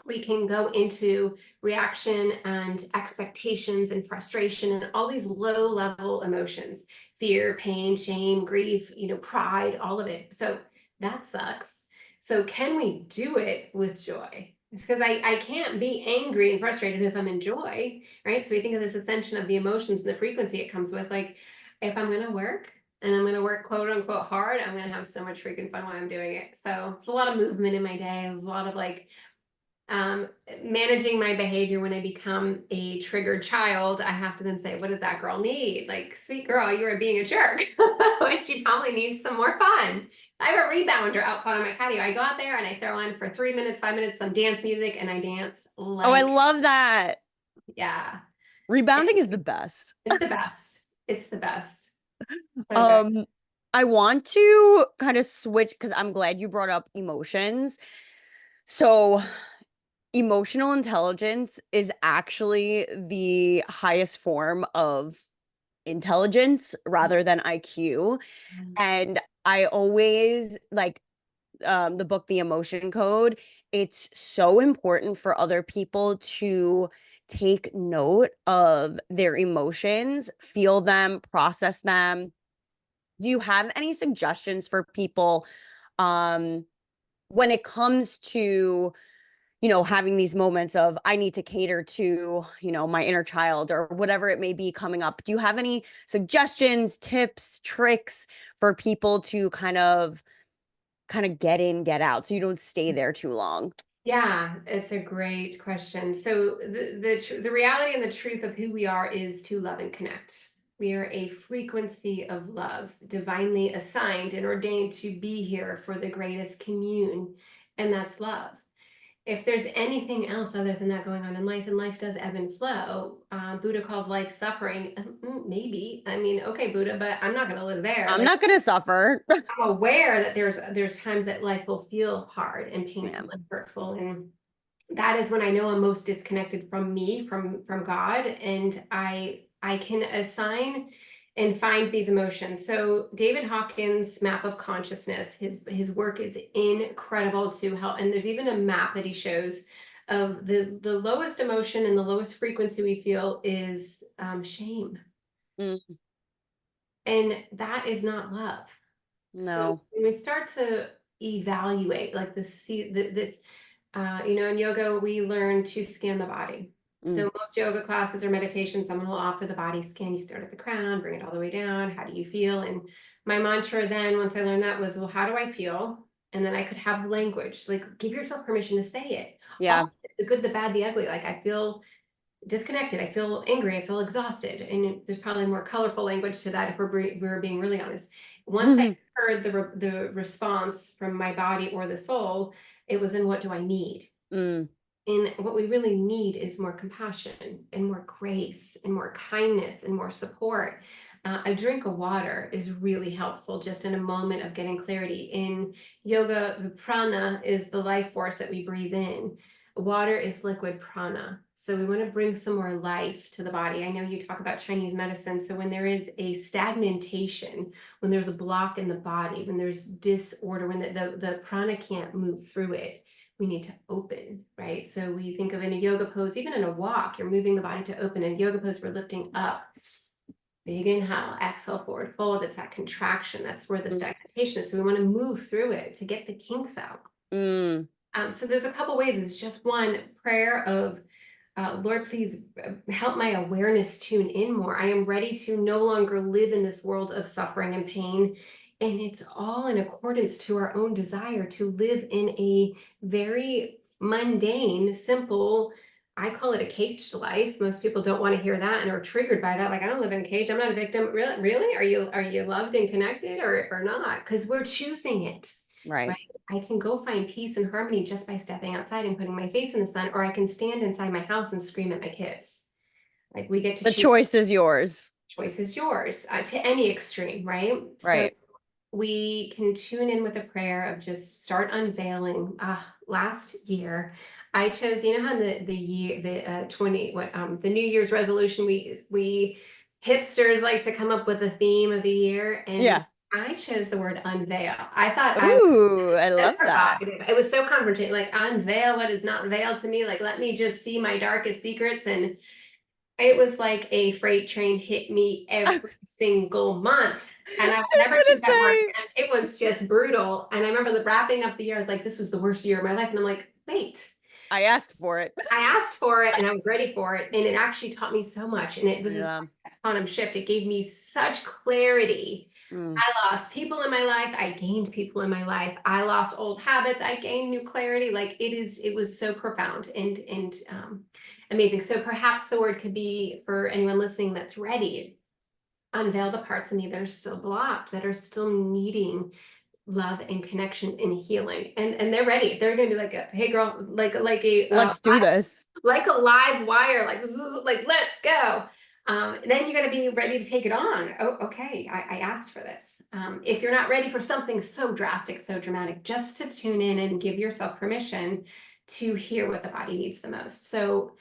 we can go into reaction and expectations and frustration and all these low level emotions, fear, pain, shame, grief, pride, all of it. So that sucks. So can we do it with joy? Because I can't be angry and frustrated if I'm in joy, right? So we think of this ascension of the emotions and the frequency it comes with. Like, if I'm going to work, and I'm going to work quote unquote hard, I'm going to have so much freaking fun while I'm doing it. So it's a lot of movement in my day. There's a lot of like managing my behavior. When I become a triggered child, I have to then say, what does that girl need? Like, sweet girl, you are being a jerk. She probably needs some more fun. I have a rebounder out front on my patio. I go out there and I throw on for 3 minutes, 5 minutes, some dance music, and I dance oh, I like, love that. yeah, Rebounding is the best. it's the best. It's the best. So good. Um, I want to kind of switch because I'm glad you brought up emotions. So, emotional intelligence is actually the highest form of intelligence rather than IQ. And I always like the book The Emotion Code. It's so important for other people to take note of their emotions, feel them, process them. Do you have any suggestions for people um when it comes to having these moments of I need to cater to, my inner child or whatever it may be coming up? Do you have any suggestions, tips, tricks for people to kind of get in, get out so you don't stay there too long? Yeah, it's a great question. So the reality and the truth of who we are is to love and connect. We are a frequency of love, divinely assigned and ordained to be here for the greatest commune, and that's love. If there's anything else other than that going on in life, and life does ebb and flow, Buddha calls life suffering. Maybe. I mean, okay, Buddha, but I'm not going to live there. I'm Like, not going to suffer. I'm aware that there's times that life will feel hard and Yeah. painful and hurtful, and that is when I know I'm most disconnected from me, from God, and I can assign and find these emotions. So David Hawkins' map of consciousness, his work is incredible to help. And there's even a map that he shows of the lowest emotion and the lowest frequency we feel is shame, Mm, and that is not love. So no. when we start to evaluate, like this, in yoga, we learn to scan the body. Mm, So most yoga classes or meditation, someone will offer the body scan. You start at the crown, bring it all the way down. How do you feel? And my mantra then, once I learned that, was, well, how do I feel? And then I could have language, like give yourself permission to say it. All yeah. the good, the bad, the ugly. Like I feel disconnected. I feel angry. I feel exhausted. And there's probably more colorful language to that if we're being really honest. Once I heard the response from my body or the soul, it was in what do I need? Mm, And what we really need is more compassion and more grace and more kindness and more support. A drink of water is really helpful just in a moment of getting clarity. In yoga, the prana is the life force that we breathe in. Water is liquid prana. So we want to bring some more life to the body. I know you talk about Chinese medicine. So when there is a stagnation, when there's a block in the body, when there's disorder, when the prana can't move through it, we need to open, right? So we think of in a yoga pose, even in a walk, you're moving the body to open. In a yoga pose, we're lifting up. Big inhale, exhale, forward fold. It's that contraction. That's where the stagnation is. So we want to move through it to get the kinks out. Mm. So there's a couple ways. It's just one prayer of, Lord, please help my awareness tune in more. I am ready to no longer live in this world of suffering and pain. And it's all in accordance to our own desire to live in a very mundane, simple, I call it a caged life. Most people don't want to hear that and are triggered by that. Like, I don't live in a cage. I'm not a victim. Really? Really? Are you loved and connected or not? Because we're choosing it. Right. Right. I can go find peace and harmony just by stepping outside and putting my face in the sun, or I can stand inside my house and scream at my kids. Like, we get to The choose. choice is yours. Choice is yours, to any extreme, right? So Right. we can tune in with a prayer of just start unveiling. Last year, I chose, you know how the year, the the New Year's resolution, we hipsters like to come up with a theme of the year, and Yeah. I chose the word unveil. I thought I Ooh, I so love that. provocative. It was so confronting. Like, unveil what is not veiled to me. Like, let me just see my darkest secrets. And it was like a freight train hit me I every single month. And I will was never choose gonna that word say. again. It was just brutal. And I remember wrapping up the year, I was like, this was the worst year of my life. And I'm like, wait, I asked for it. I asked for it and I was ready for it. And it actually taught me so much. And this is Yeah. a quantum shift. It gave me such clarity. Mm. I lost people in my life. I gained people in my life. I lost old habits. I gained new clarity. Like, it was so profound and amazing. So perhaps the word could be, for anyone listening that's ready, unveil the parts of me that are still blocked, that are still needing love and connection and healing. And they're ready. They're going to be like, hey girl, Let's do this. like a live wire, like, like, let's go. Then you're going to be ready to take it on. Oh, okay. I asked for this. If you're not ready for something so drastic, so dramatic, just to tune in and give yourself permission to hear what the body needs the most. So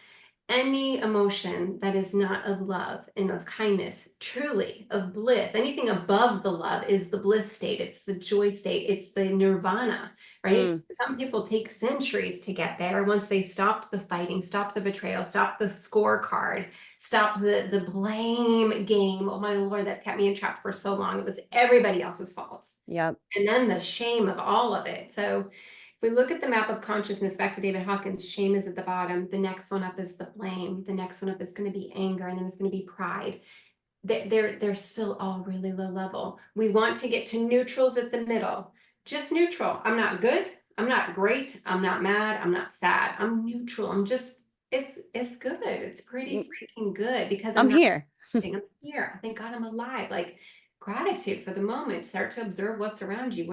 any emotion that is not of love and of kindness, truly of bliss, anything above the love is the bliss state. It's the joy state. It's the nirvana, right? Mm. Some people take centuries to get there once they stopped the fighting, stopped the betrayal, stopped the scorecard, stopped the blame game. Oh my Lord, that kept me entrapped for so long. It was everybody else's fault. Yep. And then the shame of all of it. So if we look at the map of consciousness, back to David Hawkins, shame is at the bottom. The next one up is the blame. The next one up is going to be anger, and then it's going to be pride. They're still all really low level. We want to get to neutrals at the middle. Just neutral. I'm not good. I'm not great. I'm not mad. I'm not sad. I'm neutral. I'm just, it's good. It's pretty freaking good because I'm I'm not, here. I'm here. Thank God I'm alive. Like, gratitude for the moment. Start to observe what's around you.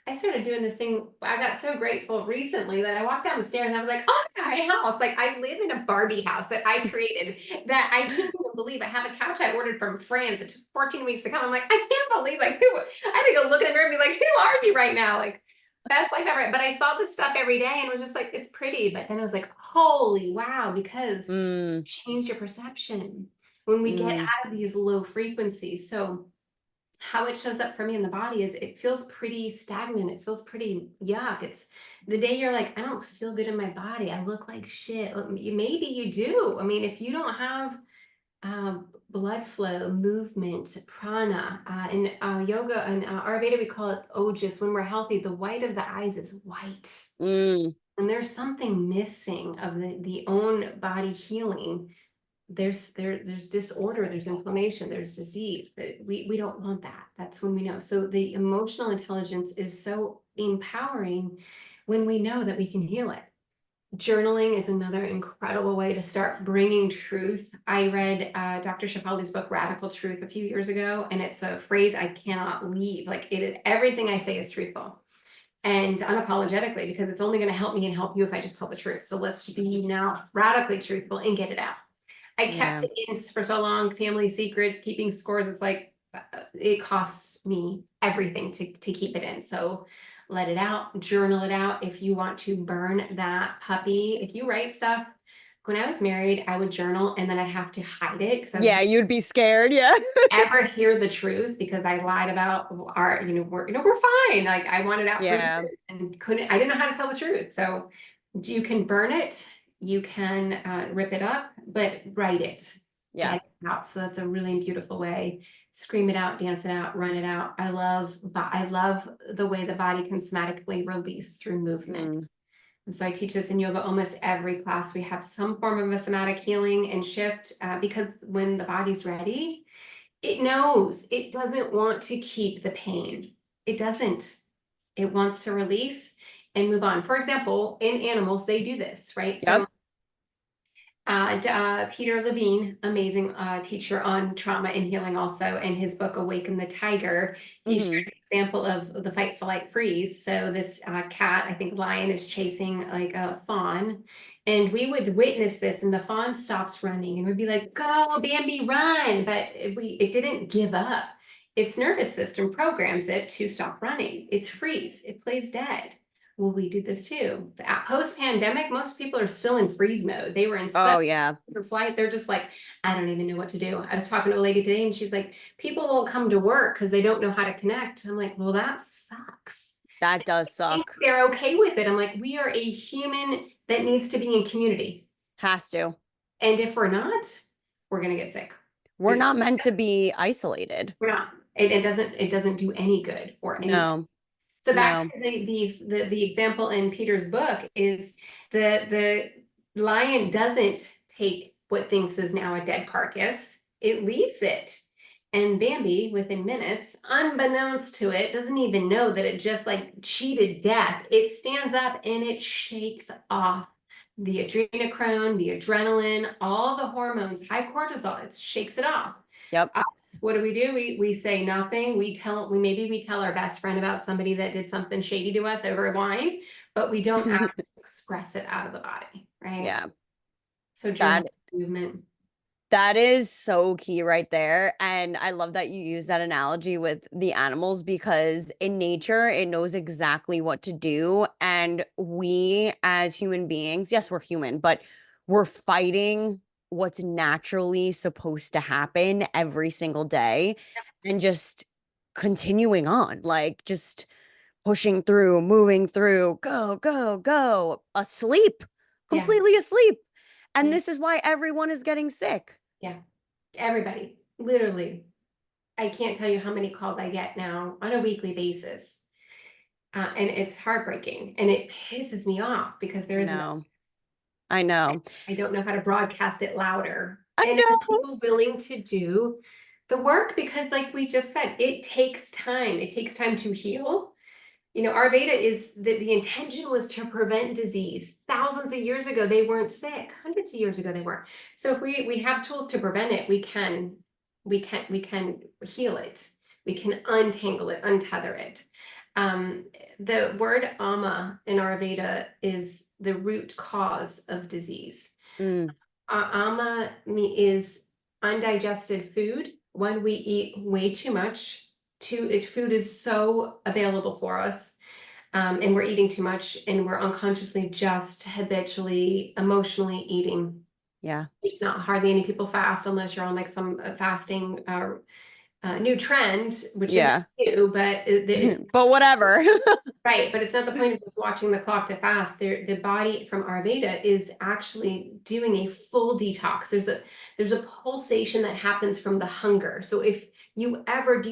I started doing this thing. I got so grateful recently that I walked down the stairs and I was like, oh my house. Like, I live in a Barbie house that I created that I can't even believe. I have a couch I ordered from France. It took 14 weeks to come. I'm like, I can't believe, like, I had to go look in the mirror and be like, who are you right now? Like, best life ever. But I saw this stuff every day and was just like, it's pretty. But then I was like, holy wow, because Mm. change your perception when we get Mm. out of these low frequencies. So how it shows up for me in the body is it feels pretty stagnant. It feels pretty yuck. It's the day you're like, I don't feel good in my body. I look like shit. Maybe you do. I mean, if you don't have blood flow, movement, prana, in yoga and Ayurveda, we call it ojas. When we're healthy, the white of the eyes is white. Mm. And there's something missing of the own body healing. There's disorder, there's inflammation, there's disease. That we don't want that. That's when we know. So the emotional intelligence is so empowering when we know that we can heal it. Journaling is another incredible way to start bringing truth. I read Dr. Shafali's book Radical Truth a few years ago, and it's a phrase I cannot leave. Like, it is, everything I say is truthful and unapologetically, because it's only going to help me and help you if I just tell the truth. So let's be now radically truthful and get it out. I kept Yeah. it in for so long, family secrets, keeping scores. It's like it costs me everything to keep it in. So let it out, journal it out. If you want to burn that puppy, if you write stuff, when I was married, I would journal and then I'd have to hide it because I was Yeah, afraid you'd be scared. Yeah. to ever hear the truth because I lied about our, we're fine. Like I wanted out for years Yeah. and I didn't know how to tell the truth. So you can burn it, you can rip it up, but write it, Yeah. get it out. So that's a really beautiful way. Scream it out, dance it out, run it out. I love the way the body can somatically release through movement. Mm. And so I teach this in yoga almost every class. We have some form of a somatic healing and shift because when the body's ready, it knows it doesn't want to keep the pain. It doesn't. It wants to release and move on. For example, in animals, they do this, right? So Yep. Peter Levine, amazing teacher on trauma and healing also, in his book Awaken the Tiger, he shares Hmm. an example of the fight, flight, freeze. So this cat, I think lion, is chasing like a fawn, and we would witness this, and the fawn stops running, and we'd be like, "Go, Bambi, run!" But it didn't give up. Its nervous system programs it to stop running. It's freeze. It plays dead. Well, we do this too. Post-pandemic, most people are still in freeze mode. They were in such Oh, yeah. flight. They're just like, I don't even know what to do. I was talking to a lady today and she's like, people won't come to work because they don't know how to connect. I'm like, well, that sucks. That does I think suck. they're okay with it. I'm like, we are a human that needs to be in community. Has to. And if we're not, we're gonna get sick. We're not meant to be isolated. We're not. It doesn't do any good for anybody. No. So back No. to the example in Peter's book is the lion doesn't take what thinks is now a dead carcass. It leaves it. And Bambi, within minutes, unbeknownst to it, doesn't even know that it just like cheated death. It stands up and it shakes off the adrenochrome, the adrenaline, all the hormones, high cortisol. It shakes it off. Yep. Us, what do? We say nothing. We tell our best friend about somebody that did something shady to us over wine, but we don't actually express it out of the body, right? Yeah. So journal That movement. That is so key right there. And I love that you use that analogy with the animals because in nature, it knows exactly what to do. And we as human beings, yes, we're human, but we're fighting what's naturally supposed to happen every single day and just continuing on, like just pushing through, moving through, go, go, go, asleep, Yeah, completely asleep. And yeah, this is why everyone is getting sick. yeah. Everybody, literally. I can't tell you how many calls I get now on a weekly basis. And it's heartbreaking and it pisses me off because there I is no, know. I know. I don't know how to broadcast it louder. I And are know. people willing to do the work? Because, like we just said, it takes time. It takes time to heal. Ayurveda is that the intention was to prevent disease. Thousands of years ago, they weren't sick. Hundreds of years ago, they were. So if we have tools to prevent it, we can heal it. We can untangle it, untether it. Um, the word ama in Ayurveda is the root cause of disease. Mm, Ama is undigested food. One, we eat way too much. Two, if food is so available for us, and we're eating too much, and we're unconsciously just habitually, emotionally eating. yeah. There's not hardly any people fast unless you're on like some fasting new trend, which isn't Yeah. new, but it's But whatever. right, but it's not the point of just watching the clock to fast. The body from Ayurveda is actually doing a full detox. There's a pulsation that happens from the hunger. So if you ever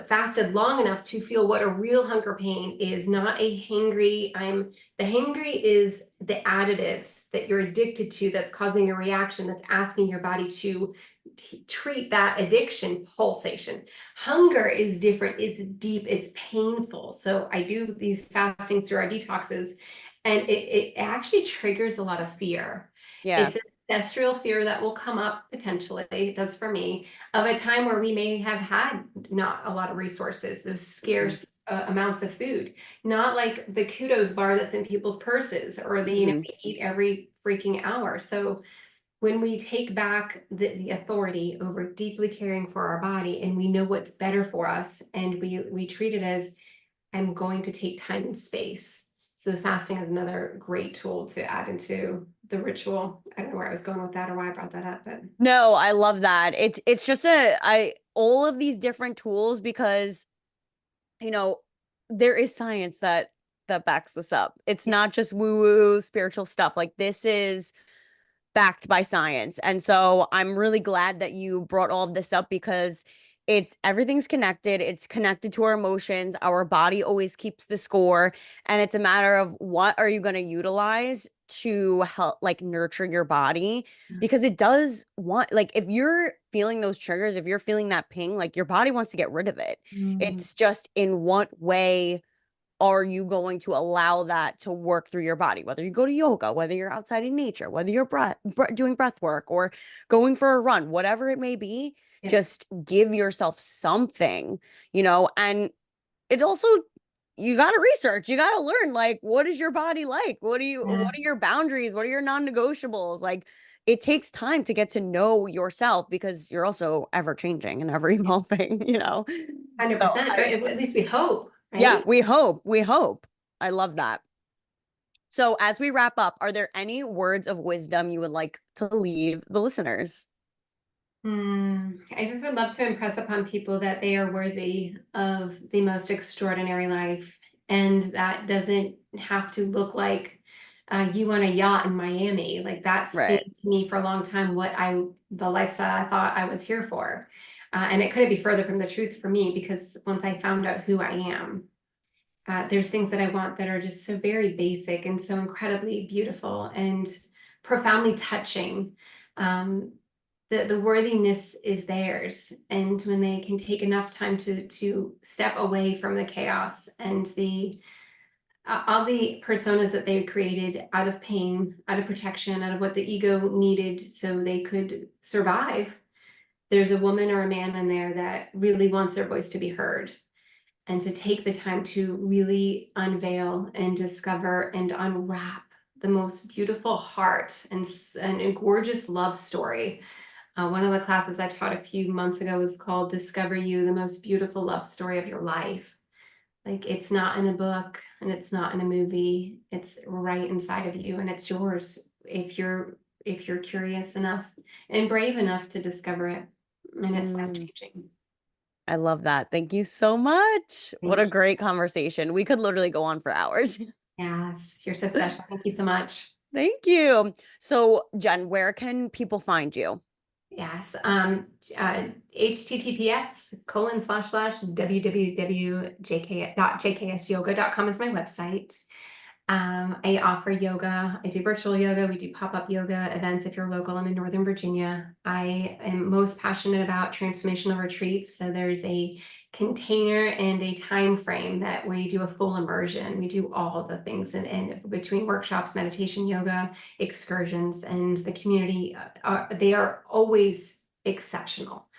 fasted long enough to feel what a real hunger pain is, not a hangry, the hangry is the additives that you're addicted to that's causing a reaction that's asking your body to treat that addiction pulsation. Hunger is different. It's deep, it's painful. So I do these fastings through our detoxes, and it actually triggers a lot of fear. Yeah. It's an ancestral fear that will come up potentially, it does for me, of a time where we may have had not a lot of resources, those Hmm. scarce amounts of food, not like the kudos bar that's in people's purses or the, Hmm. we eat every freaking hour. So when we take back the authority over deeply caring for our body, and we know what's better for us, and we treat it as, I'm going to take time and space. So the fasting is another great tool to add into the ritual. I don't know where I was going with that or why I brought that up, but No, I love that. It's just all of these different tools because, you know, there is science that backs this up. It's yeah. not just woo-woo spiritual stuff. Like this is backed by science. And so I'm really glad that you brought all of this up because it's everything's connected. It's connected to our emotions. Our body always keeps the score. And it's a matter of what are you going to utilize to help like nurture your body because it does want like if you're feeling those triggers, if you're feeling that ping, like your body wants to get rid of it. Mhm. It's just in what way are you going to allow that to work through your body? Whether you go to yoga, whether you're outside in nature, whether you're doing breath work or going for a run, whatever it may be, Yeah. just give yourself something, and it also, you got to research, you got to learn, like, what is your body like? Yeah. What are your boundaries? What are your non-negotiables? Like, it takes time to get to know yourself because you're also ever changing and ever evolving, So 100%. At least we hope, yeah, right? we hope. We hope. I love that. So, as we wrap up, are there any words of wisdom you would like to leave the listeners? I just would love to impress upon people that they are worthy of the most extraordinary life. And that doesn't have to look like you on a yacht in Miami. Like that Right. seemed to me for a long time the lifestyle I thought I was here for. And it couldn't be further from the truth for me because once I found out who I am, there's things that I want that are just so very basic and so incredibly beautiful and profoundly touching. Um, the worthiness is theirs, and when they can take enough time to step away from the chaos and the all the personas that they created out of pain, out of protection, out of what the ego needed so they could survive, there's a woman or a man in there that really wants their voice to be heard, and to take the time to really unveil and discover and unwrap the most beautiful heart and a gorgeous love story. One of the classes I taught a few months ago was called Discover You, the most beautiful love story of your life. Like it's not in a book and it's not in a movie. It's right inside of you and it's yours if you're curious enough and brave enough to discover it. And it's life Mm, changing. I love that. Thank you so much. What a Thank you. great conversation. We could literally go on for hours. Yes, you're so special. Thank you so much. Thank you. So, Jen, where can people find you? Yes. https://www.jksyoga.com is my website. I offer yoga. I do virtual yoga. We do pop-up yoga events if you're local. I'm in Northern Virginia. I am most passionate about transformational retreats. So there's a container and a time frame that we do a full immersion. We do all the things and between workshops, meditation, yoga, excursions, and the community, they are always exceptional.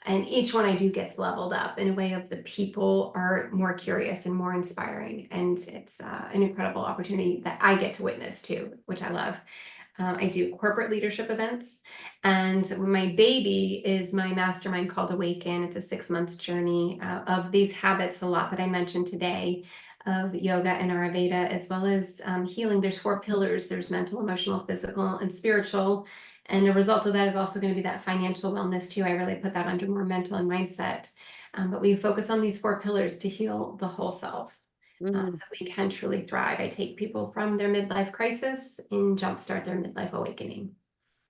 And each one I do gets leveled up in a way of the people are more curious and more inspiring. And it's an incredible opportunity that I get to witness too, which I love. I do corporate leadership events. And my baby is my mastermind called Awaken. It's a 6 month journey of these habits, a lot that I mentioned today of yoga and Ayurveda, as well as healing. There's 4 pillars. There's mental, emotional, physical, and spiritual. And a result of that is also going to be that financial wellness too. I really put that under more mental and mindset. But we focus on these 4 pillars to heal the whole self. Mm. So we can truly thrive. I take people from their midlife crisis and jumpstart their midlife awakening.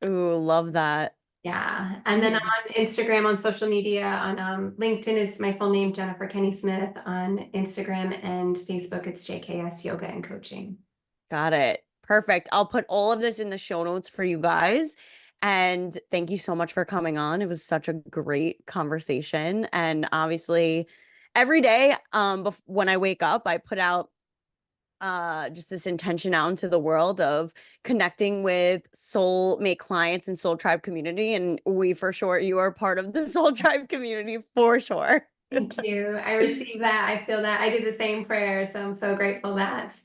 Ooh, love that. Yeah. And then I'm Mm. on Instagram, on social media, on LinkedIn is my full name, Jennifer Kenney-Smith. On Instagram and Facebook, it's JKS Yoga and Coaching. Got it. Perfect. I'll put all of this in the show notes for you guys. And thank you so much for coming on. It was such a great conversation. And obviously, every day, when I wake up, I put out just this intention out into the world of connecting with soulmate clients and soul tribe community. And we for sure, you are part of the soul tribe community for sure. Thank you. I receive that. I feel that. I do the same prayer. So I'm so grateful that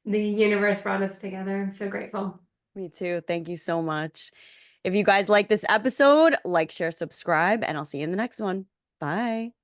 the universe brought us together. I'm so grateful. Me too. Thank you so much. If you guys like this episode, like, share, subscribe, and I'll see you in the next one. Bye.